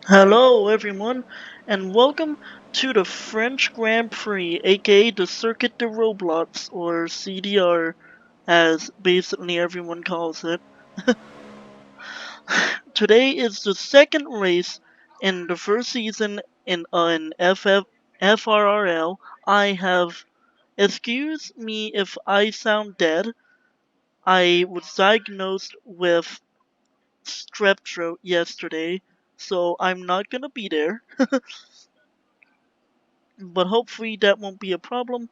Hello, everyone, and welcome to the French Grand Prix, aka the Circuit de Roblox, or CDR, as basically everyone calls it. Today is the second race in the first season in FRRL. I have, excuse me if I sound dead, I was diagnosed with strep throat yesterday, so I'm not gonna be there. But hopefully that won't be a problem.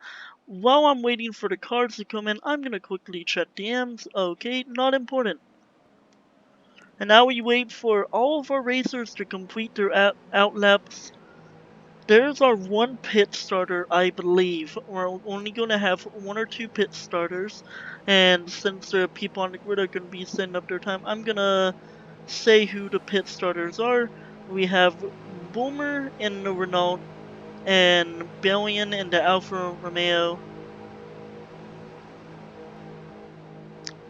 While I'm waiting for the cards to come in, I'm gonna quickly check DMs. Okay, not important. And now we wait for all of our racers to complete their outlaps. There's our one pit starter, I believe. We're only gonna have one or two pit starters, and since the people on the grid are gonna be setting up their time, I'm gonna say who the pit starters are. We have Boomer in the Renault, and Billion in the Alfa Romeo.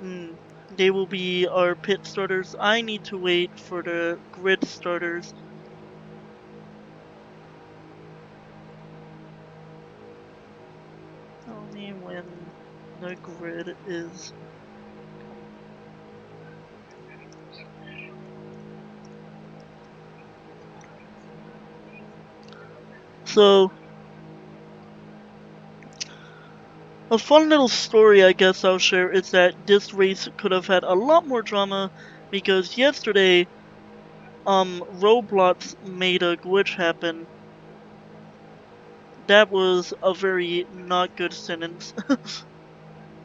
Mm, they will be our pit starters. I need to wait for the grid starters. Tell me when the grid is. So, a fun little story I guess I'll share is that this race could have had a lot more drama because yesterday, Roblox made a glitch happen. That was a very not good sentence.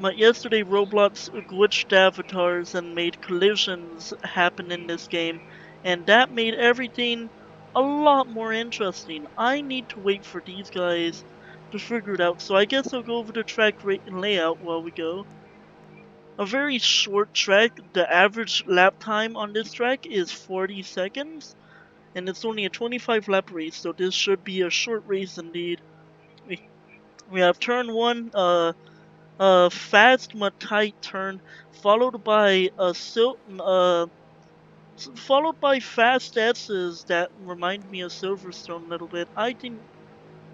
But yesterday Roblox glitched avatars and made collisions happen in this game, and that made everything a lot more interesting. I need to wait for these guys to figure it out, so I guess I'll go over the track layout while we go. A very short track, the average lap time on this track is 40 seconds, and it's only a 25 lap race, so this should be a short race indeed. We have turn 1, a fast but tight turn, followed by followed by fast S's that remind me of Silverstone a little bit. I think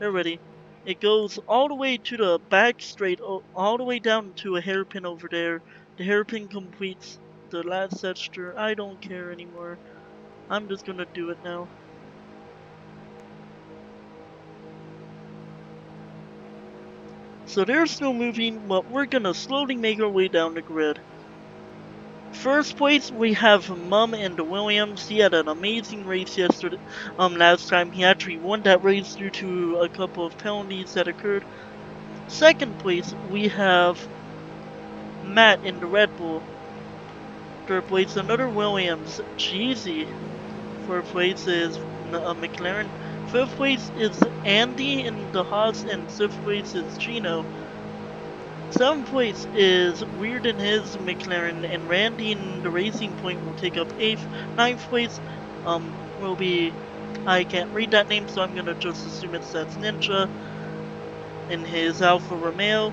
they're ready. It goes all the way to the back straight, all the way down to a hairpin over there. The hairpin completes the last sector. I don't care anymore. I'm just gonna do it now. So they're still moving, but we're gonna slowly make our way down the grid. First place, we have Mum and Williams. He had an amazing race yesterday. Last time he actually won that race due to a couple of penalties that occurred. Second place, we have Matt in the Red Bull. Third place, another Williams, Jeezy. Fourth place is McLaren. Fifth place is Andy in the Haas, and sixth place is Gino. Seventh place is Weird in his McLaren, and Randy in the Racing Point will take up eighth. Ninth place will be, I can't read that name, so I'm gonna just assume it says Ninja in his Alfa Romeo.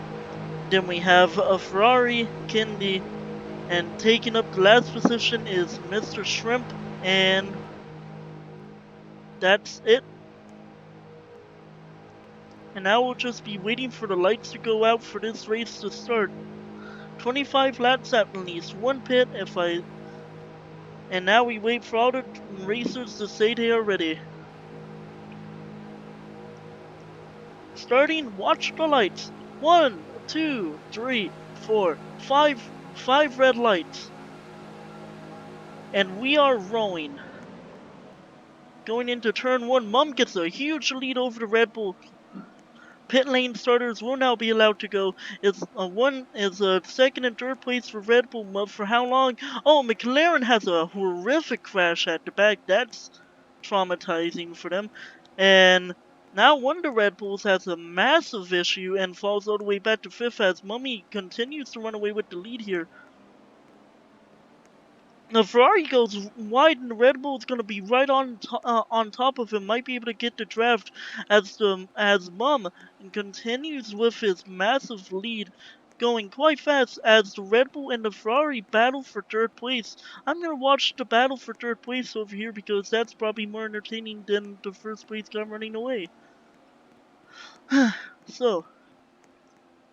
Then we have a Ferrari, Kindy, and taking up the last position is Mr. Shrimp, and that's it. And now we'll just be waiting for the lights to go out for this race to start. 25 laps at least, one pit if I and now we wait for all the racers to say they are ready. Starting, watch the lights. One, two, three, four, five, five red lights. And we are rolling. Going into turn one, Mum gets a huge lead over the Red Bull. Pit lane starters will now be allowed to go. It's a second and third place for Red Bull, but for how long? Oh, McLaren has a horrific crash at the back. That's traumatizing for them. And now one of the Red Bulls has a massive issue and falls all the way back to fifth as Mummy continues to run away with the lead here. The Ferrari goes wide, and the Red Bull is going to be right on top of him. Might be able to get the draft as Mum continues with his massive lead. going quite fast as the Red Bull and the Ferrari battle for third place. I'm gonna watch the battle for third place over here because that's probably more entertaining than the first place guy running away. So,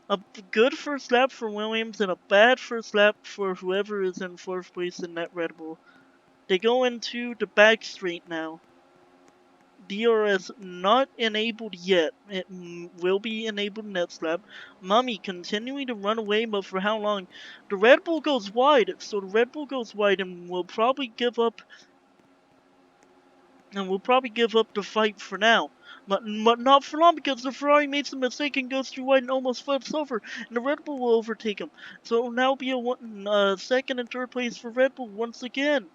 a good first lap for Williams and a bad first lap for whoever is in fourth place in that Red Bull. They go into the back straight now. DRS not enabled yet. It will be enabled next lap. Mummy continuing to run away, but for how long? The Red Bull goes wide, so the Red Bull goes wide and will probably give up. And we'll probably give up the fight for now. But not for long because the Ferrari made some mistake and goes through wide and almost flips over. And the Red Bull will overtake him. So it will now be a second and third place for Red Bull once again.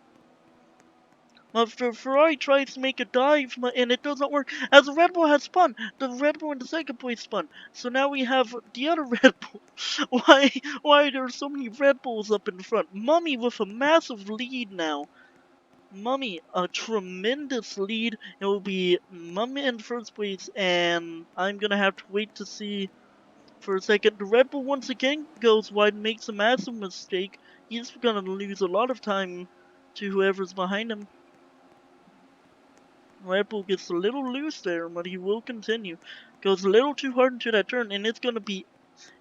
After Ferrari tries to make a dive and it doesn't work, as the Red Bull has spun, the Red Bull in the second place spun. So now we have the other Red Bull. Why are there so many Red Bulls up in front? Mummy with a massive lead now. Mummy, a tremendous lead. It will be Mummy in first place, and I'm gonna have to wait to see for a second. The Red Bull once again goes wide and makes a massive mistake. He's gonna lose a lot of time to whoever's behind him. Red Bull gets a little loose there, but he will continue. Goes a little too hard into that turn, and it's gonna be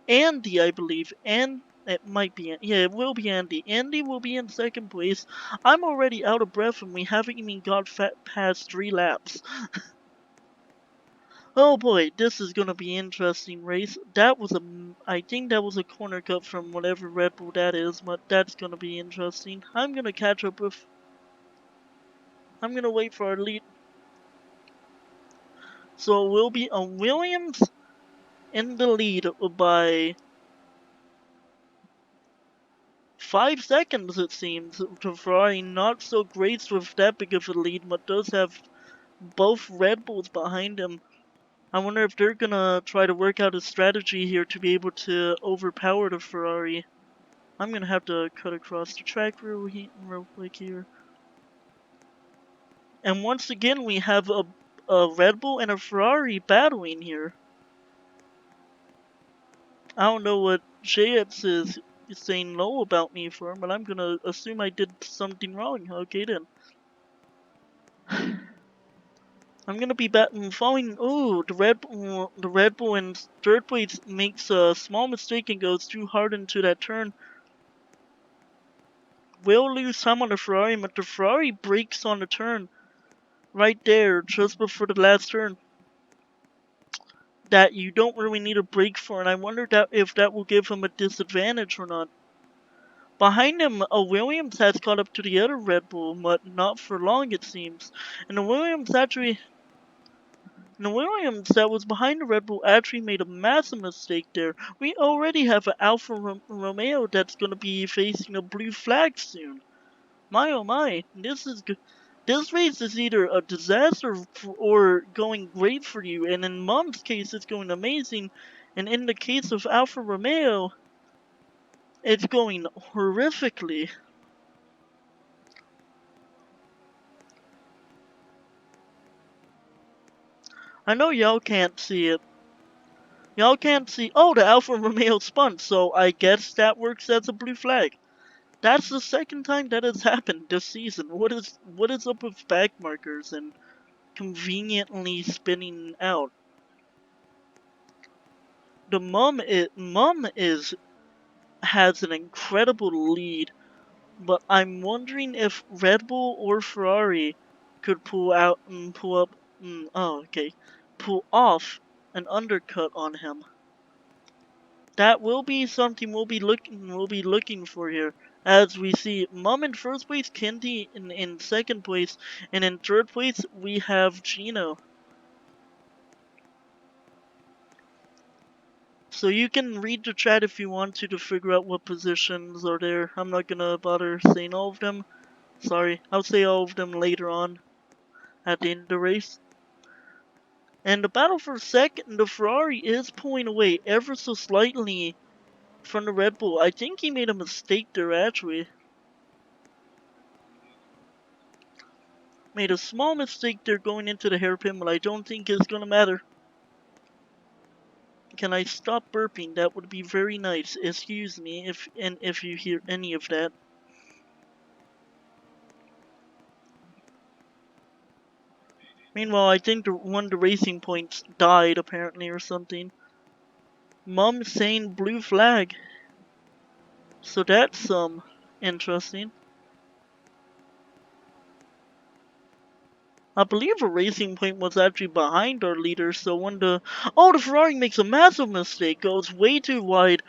Andy, I believe. And it might be, yeah, it will be Andy. Andy will be in second place. I'm already out of breath, and we haven't even got past 3 laps. Oh boy, this is gonna be an interesting race. I think that was a corner cut from whatever Red Bull that is, but that's gonna be interesting. I'm gonna catch up with. I'm gonna wait for our lead. So it will be a Williams in the lead by 5 seconds, it seems. To Ferrari, not so great with that big of a lead, but does have both Red Bulls behind him. I wonder if they're gonna try to work out a strategy here to be able to overpower the Ferrari. I'm gonna have to cut across the track real quick here. And once again, we have a Red Bull and a Ferrari battling here. I don't know what JX is saying low about me for, but I'm gonna assume I did something wrong. Okay then. I'm gonna be following. Ooh, the Red Bull in third place makes a small mistake and goes too hard into that turn. Will lose time on the Ferrari, but the Ferrari brakes on the turn right there, just before the last turn. That you don't really need a brake for, and I wonder if that will give him a disadvantage or not. Behind him, a Williams has caught up to the other Red Bull, but not for long it seems. And the Williams that was behind the Red Bull actually made a massive mistake there. We already have an Alfa Romeo that's going to be facing a blue flag soon. My oh my, this is good. This race is either a disaster or going great for you, and in Mom's case it's going amazing, and in the case of Alfa Romeo, it's going horrifically. I know y'all can't see it. Y'all can't see. Oh, the Alfa Romeo spun, so I guess that works as a blue flag. That's the second time that has happened this season. What is up with back markers and conveniently spinning out? The mum is has an incredible lead, but I'm wondering if Red Bull or Ferrari could pull out and pull up. Pull off an undercut on him. That will be something we'll be looking for here. As we see Mum in first place, Kendi in second place, and in third place we have Gino. So you can read the chat if you want to figure out what positions are there. I'm not gonna bother saying all of them. Sorry, I'll say all of them later on at the end of the race. And the battle for second, the Ferrari is pulling away ever so slightly from the Red Bull. I think he made a mistake there actually. Made a small mistake there going into the hairpin, but I don't think it's gonna matter. Can I stop burping? That would be very nice. Excuse me if you hear any of that. Meanwhile, I think one of the racing points died apparently or something. Mom saying blue flag. So that's interesting. I believe a racing point was actually behind our leader, so when the Ferrari makes a massive mistake, goes way too wide.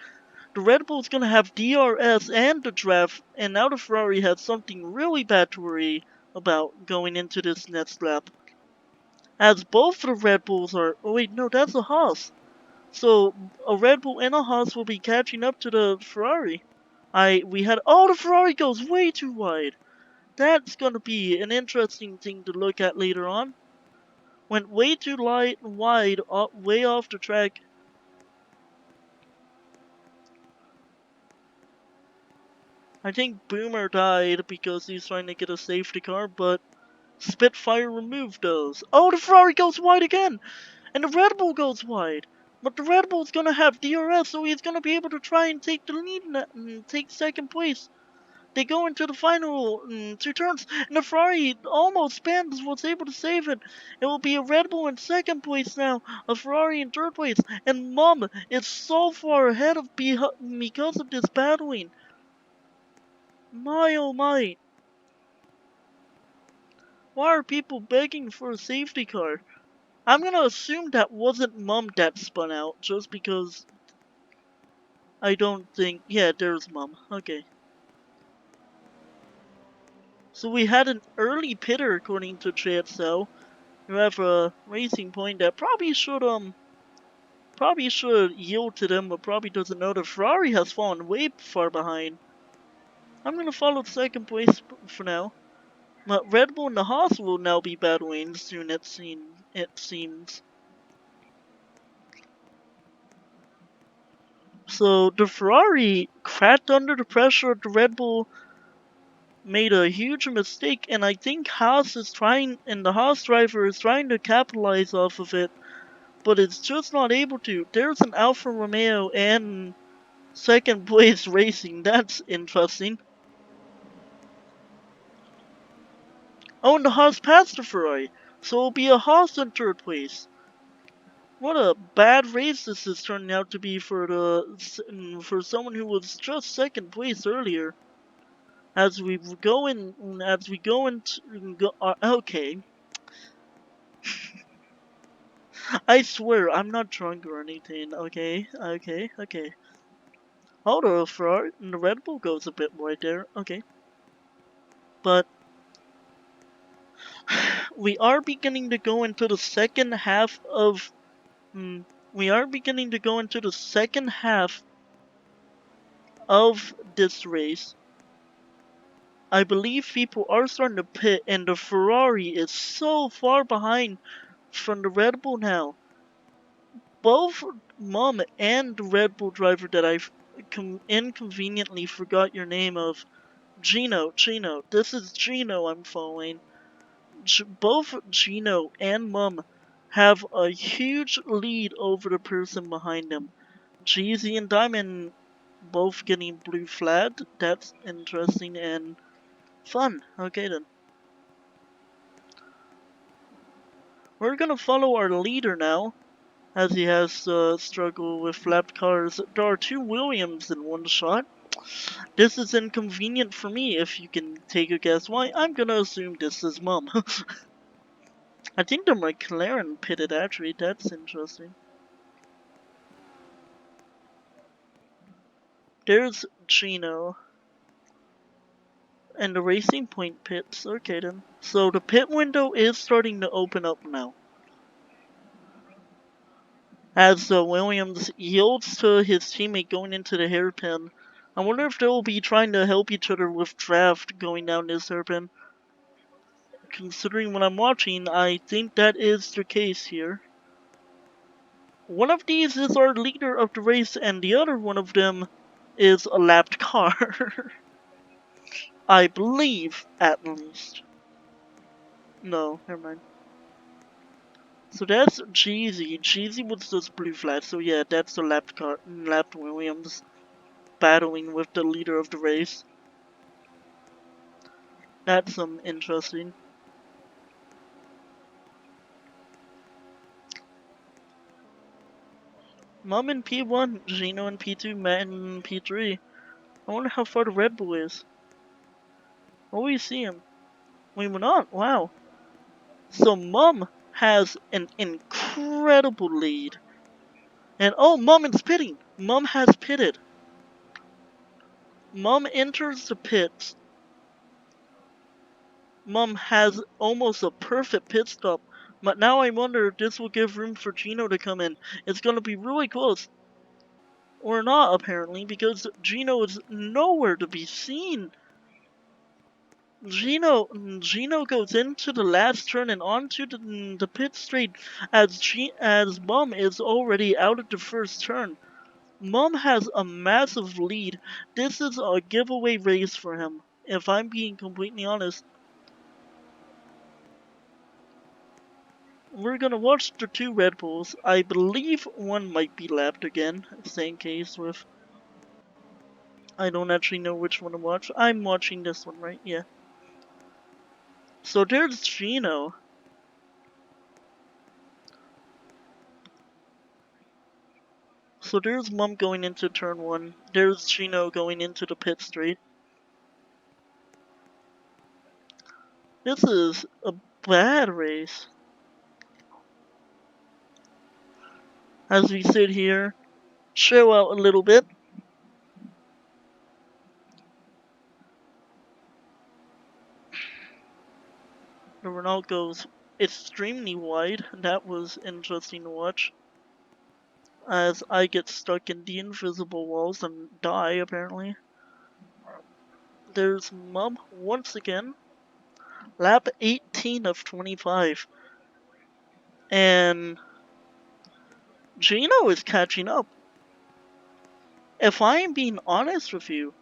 The Red Bull's gonna have DRS and the draft, and now the Ferrari has something really bad to worry about going into this next lap. As both the Red Bulls are, oh wait, no, that's a Haas. So a Red Bull and a Haas will be catching up to the Ferrari. The Ferrari goes way too wide. That's gonna be an interesting thing to look at later on. Went way too wide, way off the track. I think Boomer died because he's trying to get a safety car, but Spitfire removed those. Oh, the Ferrari goes wide again! And the Red Bull goes wide! But the Red Bull's gonna have DRS, so he's gonna be able to try and take the lead and take second place. They go into the final 2 turns, and the Ferrari almost spins, was able to save it. It will be a Red Bull in second place now, a Ferrari in third place, and Mum is so far ahead of because of this battling. My oh my. Why are people begging for a safety car? I'm gonna assume that wasn't Mum that spun out, just because I don't think... Yeah, there's Mum. Okay. So we had an early pitter according to JeasyYoutube. You have a racing point that probably should yield to them, but probably doesn't know the Ferrari has fallen way far behind. I'm gonna follow second place for now. But Red Bull and the Haas will now be battling soon, it seems. So the Ferrari cracked under the pressure of the Red Bull, made a huge mistake, and I think the Haas driver is trying to capitalize off of it, but it's just not able to. There's an Alfa Romeo and second place racing. That's interesting. Oh, and the Haas passed the Ferrari, so it'll be a Haas in third place. What a bad race this is turning out to be for someone who was just second place earlier. Okay. I swear, I'm not drunk or anything. Okay. Hold on, Ferrari, and the Red Bull goes a bit wide there. Okay. But we are beginning to go into the second half of this race. I believe people are starting to pit, and the Ferrari is so far behind from the Red Bull now. Both Mum and the Red Bull driver that I inconveniently forgot your name of, Gino. This is Gino I'm following. Both Gino and Mum have a huge lead over the person behind them. Jeezy and Diamond both getting blue flagged. That's interesting and fun. Okay then. We're gonna follow our leader now, as he has struggled with flapped cars. There are 2 Williams in one shot. This is inconvenient for me, if you can take a guess why. I'm gonna assume this is Mum. I think the McLaren pitted actually. That's interesting. There's Gino. And the Racing Point pits. Okay then. So the pit window is starting to open up now. As Williams yields to his teammate going into the hairpin. I wonder if they'll be trying to help each other with draft going down this hairpin. Considering what I'm watching, I think that is the case here. One of these is our leader of the race, and the other one of them is a lapped car. I believe, at least. No, never mind. So that's Jeezy. Jeezy was just blue flat, so yeah, that's the lapped Williams battling with the leader of the race. That's interesting. Mom in P1, Gino in P2, Matt in P3. I wonder how far the Red Bull is. Oh, we see him. We went on. Wow. So Mum has an incredible lead. And oh, Mum is pitting. Mum has pitted. Mum enters the pits. Mum has almost a perfect pit stop. But now I wonder if this will give room for Gino to come in. It's going to be really close. Or not, apparently, because Gino is nowhere to be seen. Gino goes into the last turn and onto the pit straight as Mum is already out of the first turn. Mum has a massive lead. This is a giveaway race for him, if I'm being completely honest. We're gonna watch the two Red Bulls. I believe one might be lapped again, same case with... I don't actually know which one to watch. I'm watching this one, right? Yeah. So there's Gino. So there's Mum going into turn 1. There's Gino going into the pit straight. This is a bad race. As we sit here, chill out a little bit. The Renault goes extremely wide. That was interesting to watch. As I get stuck in the invisible walls and die, apparently. There's Mum once again. Lap 18 of 25. And Gino is catching up. If I am being honest with you,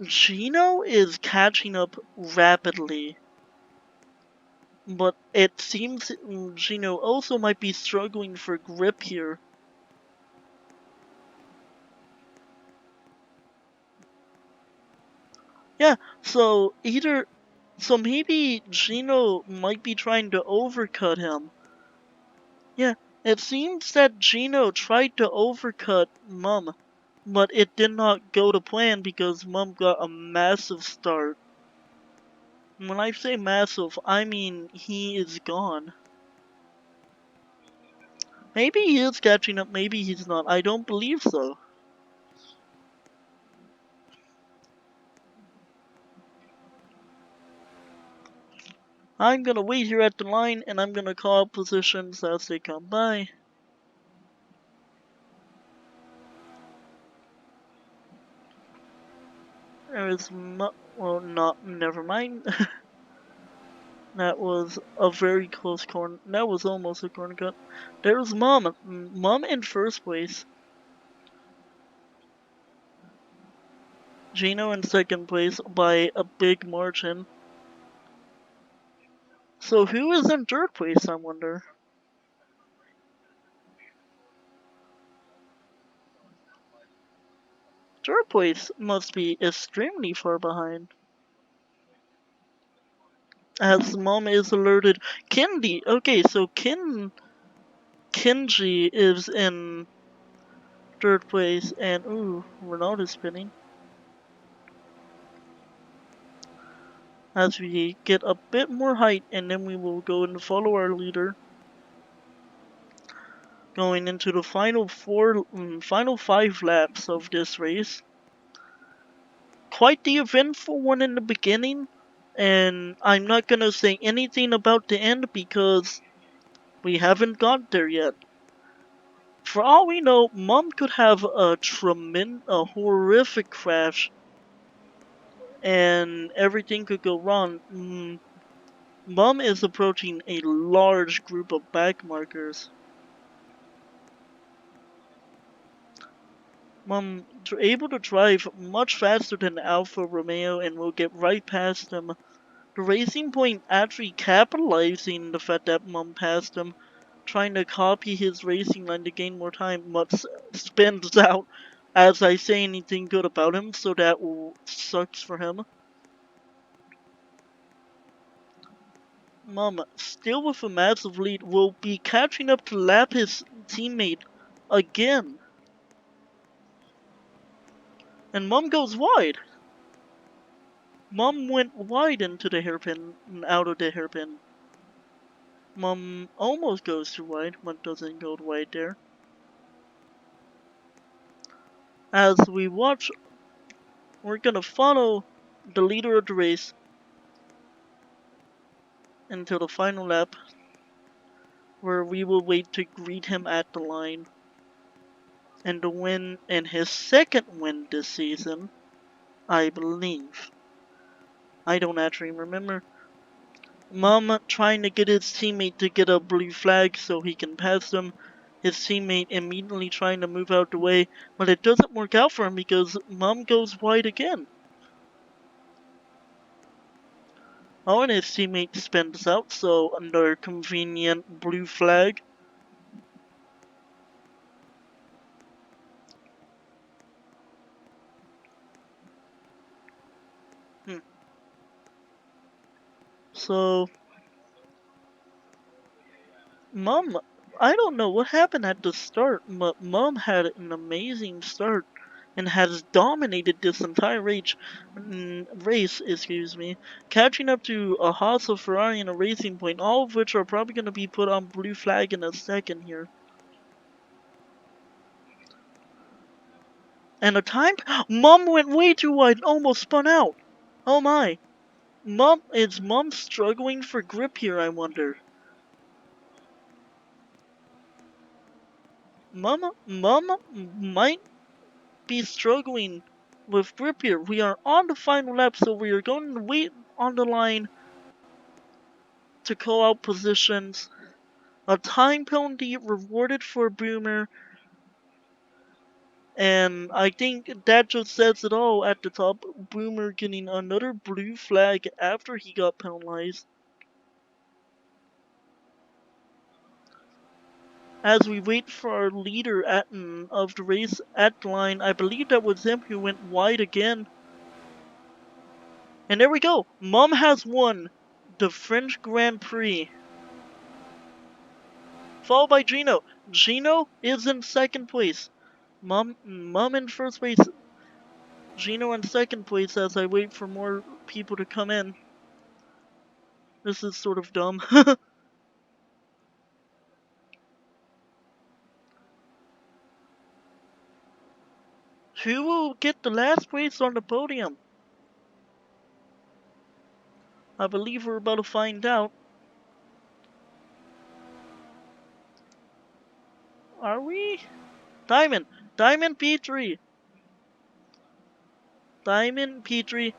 Gino is catching up rapidly. But it seems Gino also might be struggling for grip here. Yeah, so maybe Gino might be trying to overcut him. Yeah, it seems that Gino tried to overcut Mum, but it did not go to plan because Mum got a massive start. When I say massive, I mean he is gone. Maybe he is catching up, maybe he's not. I don't believe so. I'm gonna wait here at the line and I'm gonna call positions as they come by. There is well, not, never mind. That was a very close corner. That was almost a corner cut. There's Mum. Mum in first place. Gino in second place by a big margin. So who is in third place, I wonder? Third place must be extremely far behind. As Mum is alerted. Kindy! Okay, so Kinji is in third place, and ooh, Ronaldo is spinning. As we get a bit more height, and then we will go and follow our leader. Going into the final final 5 laps of this race. Quite the eventful one in the beginning, and I'm not gonna say anything about the end because we haven't got there yet. For all we know, Mum could have a horrific crash, and everything could go wrong. Mum is approaching a large group of back markers. Mum able to drive much faster than Alfa Romeo and will get right past them The Racing Point actually capitalizing the fact that Mum passed him, trying to copy his racing line to gain more time, but spins out as I say anything good about him, so that sucks for him. Mum, still with a massive lead, will be catching up to lap his teammate again. And Mum goes wide. Mum went wide into the hairpin and out of the hairpin. Mum almost goes too wide, but doesn't go wide there. As we watch, we're gonna follow the leader of the race until the final lap, where we will wait to greet him at the line. And the win, and his second win this season, I believe. I don't actually remember. Mum trying to get his teammate to get a blue flag so he can pass them. His teammate immediately trying to move out the way, but it doesn't work out for him because Mum goes wide again. Oh, and his teammate spins out, so under convenient blue flag. So, Mum, I don't know what happened at the start, but Mum had an amazing start and has dominated this entire race, catching up to a Haas, a Ferrari, and a Racing Point, all of which are probably going to be put on blue flag in a second here. And the time, Mum went way too wide and almost spun out. Oh my. Is Mum struggling for grip here, I wonder? Mum might be struggling with grip here. We are on the final lap, so we are going to wait on the line to call out positions. A time penalty rewarded for Boomer, and I think that just says it all at the top. Boomer getting another blue flag after he got penalized. As we wait for our leader of the race at the line, I believe that was him who went wide again. And there we go. Mum has won the French Grand Prix. Followed by Gino. Gino is in second place. Mum in first place. Gino in second place as I wait for more people to come in. This is sort of dumb. Who will get the last place on the podium? I believe we're about to find out. Are we? Diamond P3. Diamond P3.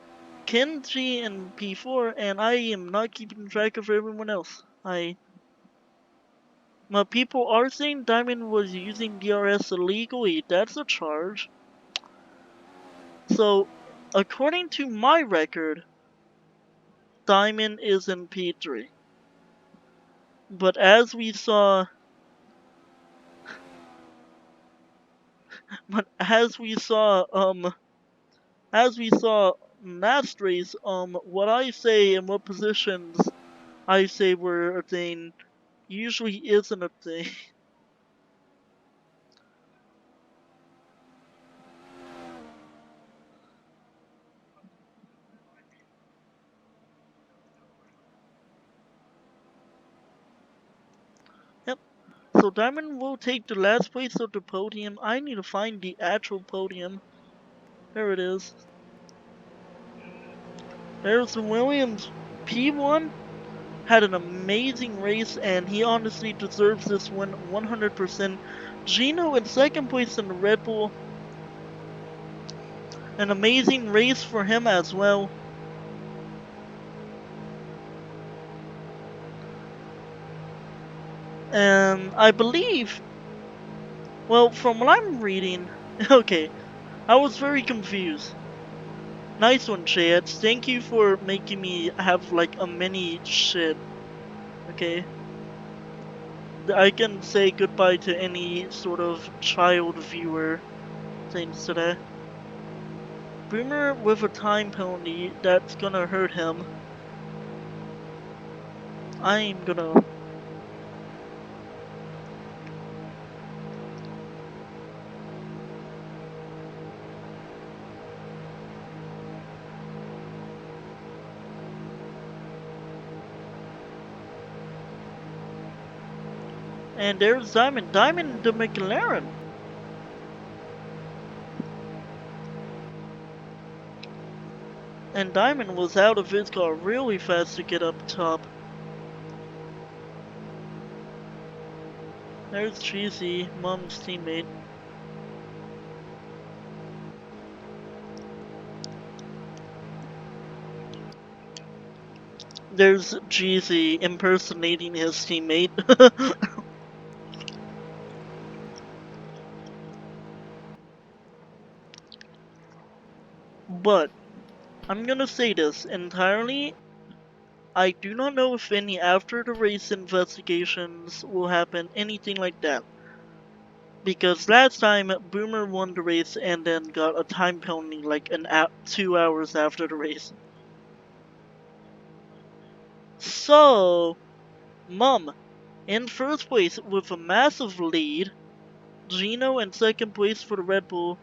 Kenji in P4, and I am not keeping track of everyone else. My people are saying Diamond was using DRS illegally. That's a charge. So, according to my record, Diamond is in P3. But as we saw, last race, what I say and what positions I say were a thing usually isn't a thing. Yep. So Diamond will take the last place of the podium. I need to find the actual podium. There it is. There's Williams. P1 had an amazing race, and he honestly deserves this win 100%. Gino in second place in the Red Bull. An amazing race for him as well. And I believe, well, from what I'm reading, okay, I was very confused. Nice one, Chance. Thank you for making me have like a mini shit. Okay? I can say goodbye to any sort of child viewer. Thanks to that. Boomer with a time penalty, that's gonna hurt him. I'm gonna. And there's Diamond. Diamond the McLaren. And Diamond was out of his car really fast to get up top. There's Cheesy, Mom's teammate. There's Jeezy impersonating his teammate. But, I'm gonna say this entirely. I do not know if any after the race investigations will happen, anything like that. Because last time, Boomer won the race and then got a time penalty like 2 hours after the race. So, Mum, in first place with a massive lead, Gino in second place for the Red Bull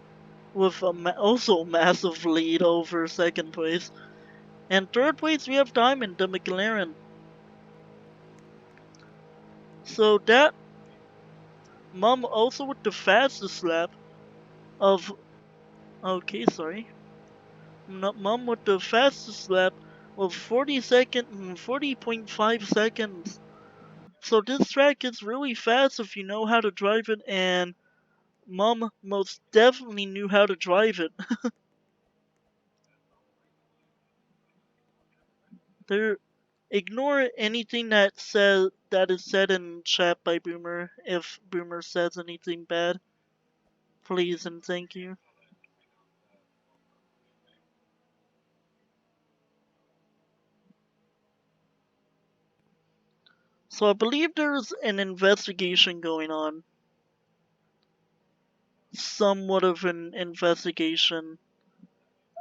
with a also massive lead over second place. And third place we have Diamond, the McLaren. So that Mum also with the fastest lap of okay, sorry. Mum with the fastest lap of 40.5 seconds. So this track is really fast if you know how to drive it, and Mum most definitely knew how to drive it. There, ignore anything that is said in chat by Boomer if Boomer says anything bad. Please and thank you. So I believe there's an investigation going on. Somewhat of an investigation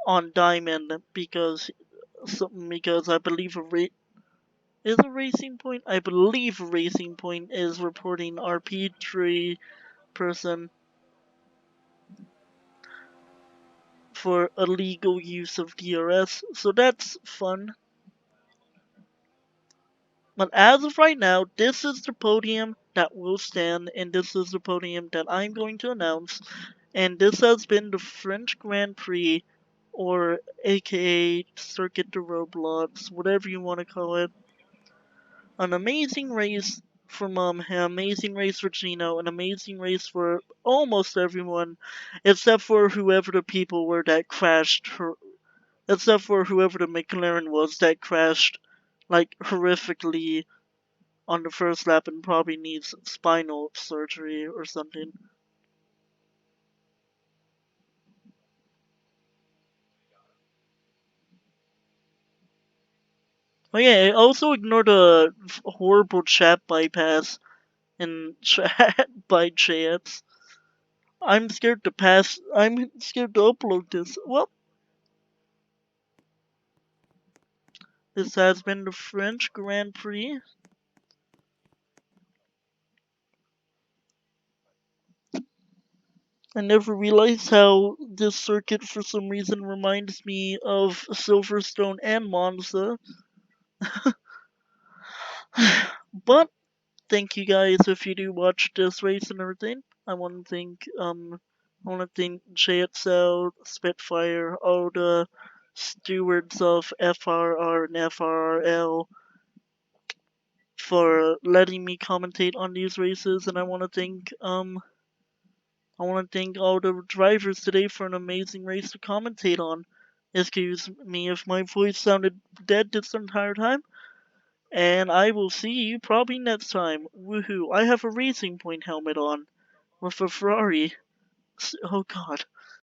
on Diamond because I believe is a Racing Point. I believe Racing Point is reporting RP3 person for illegal use of DRS. So that's fun. But as of right now, this is the podium that will stand, and this is the podium that I'm going to announce. And this has been the French Grand Prix, or aka Circuit de Roblox, whatever you want to call it. An amazing race for Mom, an amazing race for Gino, an amazing race for almost everyone, except for whoever the people were that crashed, except for whoever the McLaren was that crashed, like, horrifically on the first lap and probably needs spinal surgery or something. Oh yeah, also ignore the horrible chat bypass in chat by chance. I'm scared to pass. I'm scared to upload this. Well, this has been the French Grand Prix. I never realized how this circuit for some reason reminds me of Silverstone and Monza. But thank you guys if you do watch this race and everything. I want to thank JXL, Spitfire, all the stewards of FRR and FRRL for letting me commentate on these races, and I want to thank all the drivers today for an amazing race to commentate on. Excuse me if my voice sounded dead this entire time. And I will see you probably next time. Woohoo! I have a Racing Point helmet on with a Ferrari. Oh god.